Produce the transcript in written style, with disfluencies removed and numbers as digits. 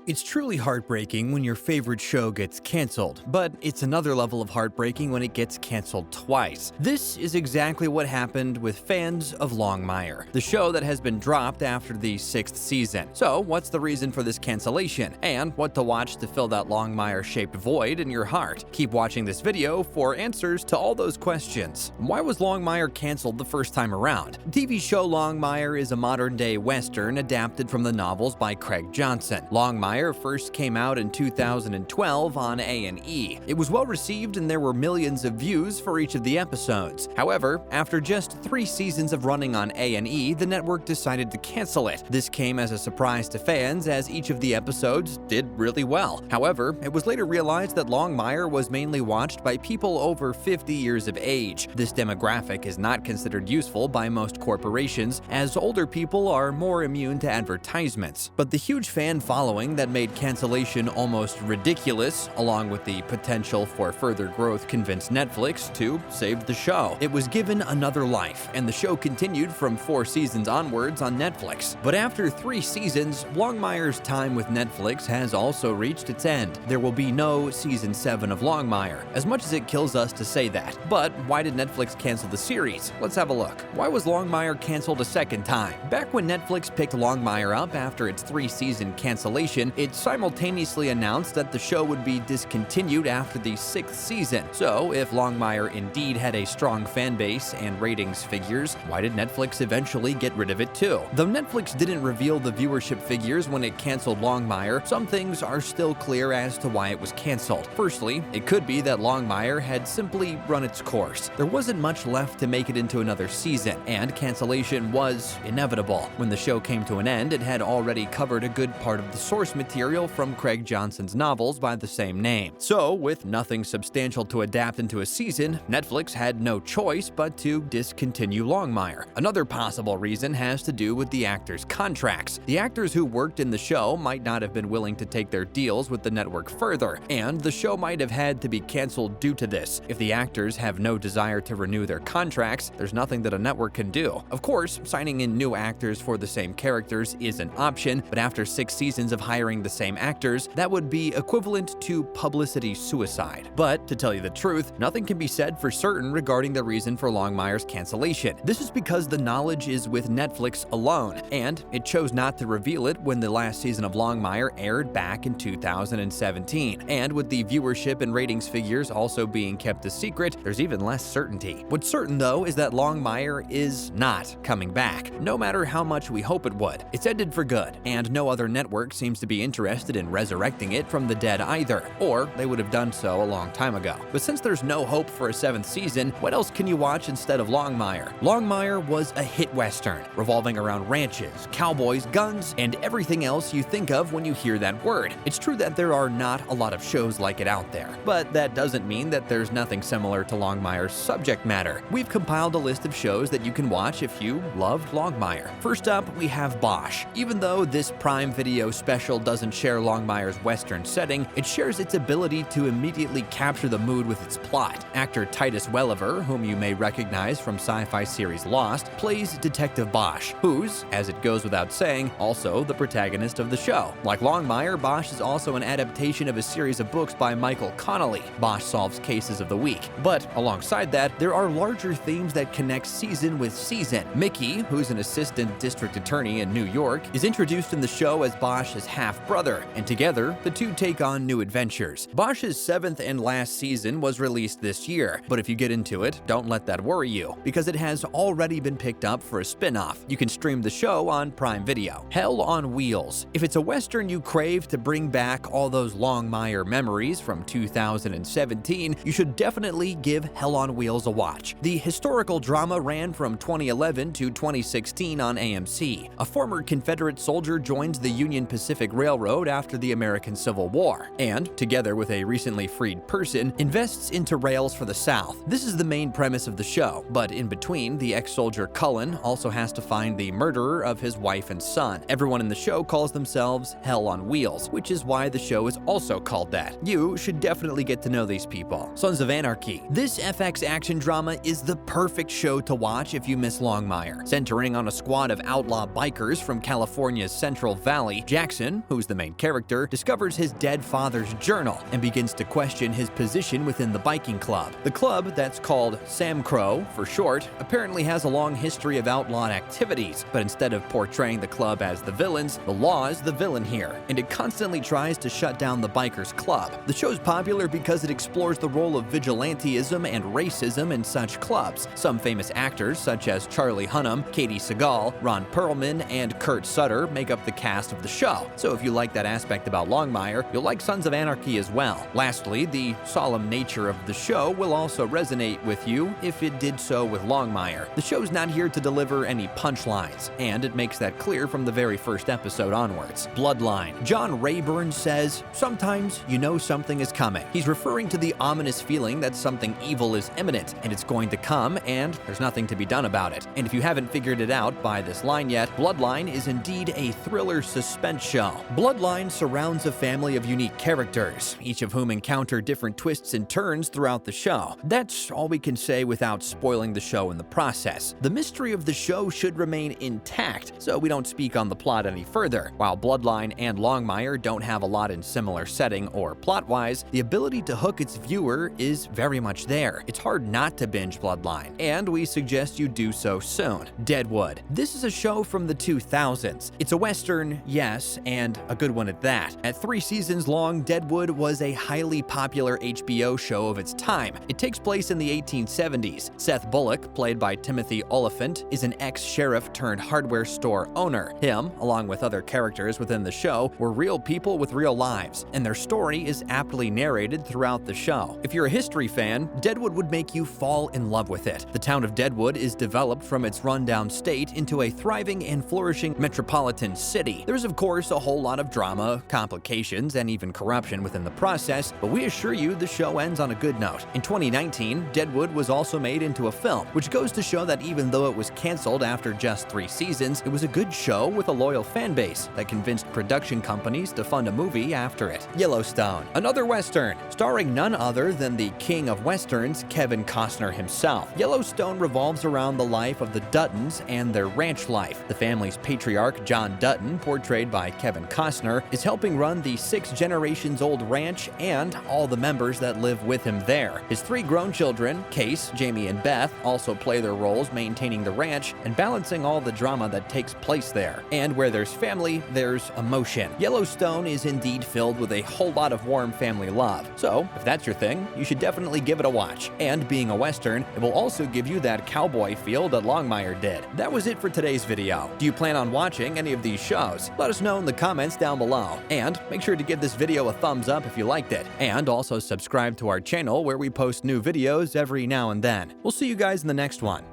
It's truly heartbreaking when your favorite show gets canceled, but it's another level of heartbreaking when it gets canceled twice. This is exactly what happened with fans of Longmire, the show that has been dropped after the 6th season. So, what's the reason for this cancellation? And what to watch to fill that Longmire-shaped void in your heart? Keep watching this video for answers to all those questions. Why was Longmire canceled the first time around? TV show Longmire is a modern-day western adapted from the novels by Craig Johnson. Longmire first came out in 2012 on A&E. It was well received and there were millions of views for each of the episodes. However, after just 3 seasons of running on A&E, the network decided to cancel it. This came as a surprise to fans as each of the episodes did really well. However, it was later realized that Longmire was mainly watched by people over 50 years of age. This demographic is not considered useful by most corporations, as older people are more immune to advertisements. But the huge fan following that made cancellation almost ridiculous, along with the potential for further growth, convinced Netflix to save the show. It was given another life, and the show continued from 4 seasons onwards on Netflix. But after 3 seasons, Longmire's time with Netflix has also reached its end. There will be no season 7 of Longmire, as much as it kills us to say that. But why did Netflix cancel the series? Let's have a look. Why was Longmire canceled a second time? Back when Netflix picked Longmire up after its 3-season cancellation, it simultaneously announced that the show would be discontinued after the 6th season. So, if Longmire indeed had a strong fan base and ratings figures, why did Netflix eventually get rid of it too? Though Netflix didn't reveal the viewership figures when it canceled Longmire, some things are still clear as to why it was canceled. Firstly, it could be that Longmire had simply run its course. There wasn't much left to make it into another season, and cancellation was inevitable. When the show came to an end, it had already covered a good part of the source material from Craig Johnson's novels by the same name. So, with nothing substantial to adapt into a season, Netflix had no choice but to discontinue Longmire. Another possible reason has to do with the actors' contracts. The actors who worked in the show might not have been willing to take their deals with the network further, and the show might have had to be canceled due to this. If the actors have no desire to renew their contracts, there's nothing that a network can do. Of course, signing in new actors for the same characters is an option, but after 6 seasons of hiring the same actors, that would be equivalent to publicity suicide. But, to tell you the truth, nothing can be said for certain regarding the reason for Longmire's cancellation. This is because the knowledge is with Netflix alone, and it chose not to reveal it when the last season of Longmire aired back in 2017. And with the viewership and ratings figures also being kept a secret, there's even less certainty. What's certain, though, is that Longmire is not coming back, no matter how much we hope it would. It's ended for good, and no other network seems to be interested in resurrecting it from the dead either, or they would have done so a long time ago. But since there's no hope for a 7th season, what else can you watch instead of Longmire? Longmire was a hit western, revolving around ranches, cowboys, guns, and everything else you think of when you hear that word. It's true that there are not a lot of shows like it out there, but that doesn't mean that there's nothing similar to Longmire's subject matter. We've compiled a list of shows that you can watch if you loved Longmire. First up, we have Bosch. Even though this Prime Video special doesn't share Longmire's western setting, it shares its ability to immediately capture the mood with its plot. Actor Titus Welliver, whom you may recognize from sci-fi series Lost, plays Detective Bosch, who's, as it goes without saying, also the protagonist of the show. Like Longmire, Bosch is also an adaptation of a series of books by Michael Connelly. Bosch solves cases of the week. But alongside that, there are larger themes that connect season with season. Mickey, who's an assistant district attorney in New York, is introduced in the show as Bosch's half-brother, and together, the two take on new adventures. Bosch's 7th and last season was released this year, but if you get into it, don't let that worry you, because it has already been picked up for a spin-off. You can stream the show on Prime Video. Hell on Wheels. If it's a western you crave to bring back all those Longmire memories from 2017, you should definitely give Hell on Wheels a watch. The historical drama ran from 2011 to 2016 on AMC. A former Confederate soldier joins the Union Pacific Railroad after the American Civil War, and, together with a recently freed person, invests into rails for the South. This is the main premise of the show, but in between, the ex-soldier Cullen also has to find the murderer of his wife and son. Everyone in the show calls themselves Hell on Wheels, which is why the show is also called that. You should definitely get to know these people. Sons of Anarchy. This FX action drama is the perfect show to watch if you miss Longmire. Centering on a squad of outlaw bikers from California's Central Valley, Jackson, who Rose, the main character, discovers his dead father's journal and begins to question his position within the biking club. The club, that's called Sam Crow for short, apparently has a long history of outlawed activities, but instead of portraying the club as the villains, the law is the villain here, and it constantly tries to shut down the bikers club. The show's popular because it explores the role of vigilantism and racism in such clubs. Some famous actors, such as Charlie Hunnam, Katie Sagal, Ron Perlman, and Kurt Sutter, make up the cast of the show. So if you like that aspect about Longmire, you'll like Sons of Anarchy as well. Lastly, the solemn nature of the show will also resonate with you if it did so with Longmire. The show's not here to deliver any punchlines, and it makes that clear from the very first episode onwards. Bloodline. John Rayburn says, "Sometimes you know something is coming." He's referring to the ominous feeling that something evil is imminent, and it's going to come, and there's nothing to be done about it. And if you haven't figured it out by this line yet, Bloodline is indeed a thriller suspense show. Bloodline surrounds a family of unique characters, each of whom encounter different twists and turns throughout the show. That's all we can say without spoiling the show in the process. The mystery of the show should remain intact, so we don't speak on the plot any further. While Bloodline and Longmire don't have a lot in similar setting or plot-wise, the ability to hook its viewer is very much there. It's hard not to binge Bloodline, and we suggest you do so soon. Deadwood. This is a show from the 2000s. It's a western, yes, and a good one at that. At 3 seasons long, Deadwood was a highly popular HBO show of its time. It takes place in the 1870s. Seth Bullock, played by Timothy Oliphant, is an ex-sheriff turned hardware store owner. Him, along with other characters within the show, were real people with real lives, and their story is aptly narrated throughout the show. If you're a history fan, Deadwood would make you fall in love with it. The town of Deadwood is developed from its rundown state into a thriving and flourishing metropolitan city. There's of course a whole lot of drama, complications, and even corruption within the process, but we assure you the show ends on a good note. In 2019, Deadwood was also made into a film, which goes to show that even though it was canceled after just 3 seasons, it was a good show with a loyal fan base that convinced production companies to fund a movie after it. Yellowstone, another western, starring none other than the king of westerns, Kevin Costner himself. Yellowstone revolves around the life of the Duttons and their ranch life. The family's patriarch, John Dutton, portrayed by Kevin Costner, is helping run the 6 generations old ranch and all the members that live with him there. His 3 grown children, Case, Jamie, and Beth, also play their roles maintaining the ranch and balancing all the drama that takes place there. And where there's family, there's emotion. Yellowstone is indeed filled with a whole lot of warm family love. So, if that's your thing, you should definitely give it a watch. And being a western, it will also give you that cowboy feel that Longmire did. That was it for today's video. Do you plan on watching any of these shows? Let us know in the comments down below. And make sure to give this video a thumbs up if you liked it. And also subscribe to our channel where we post new videos every now and then. We'll see you guys in the next one.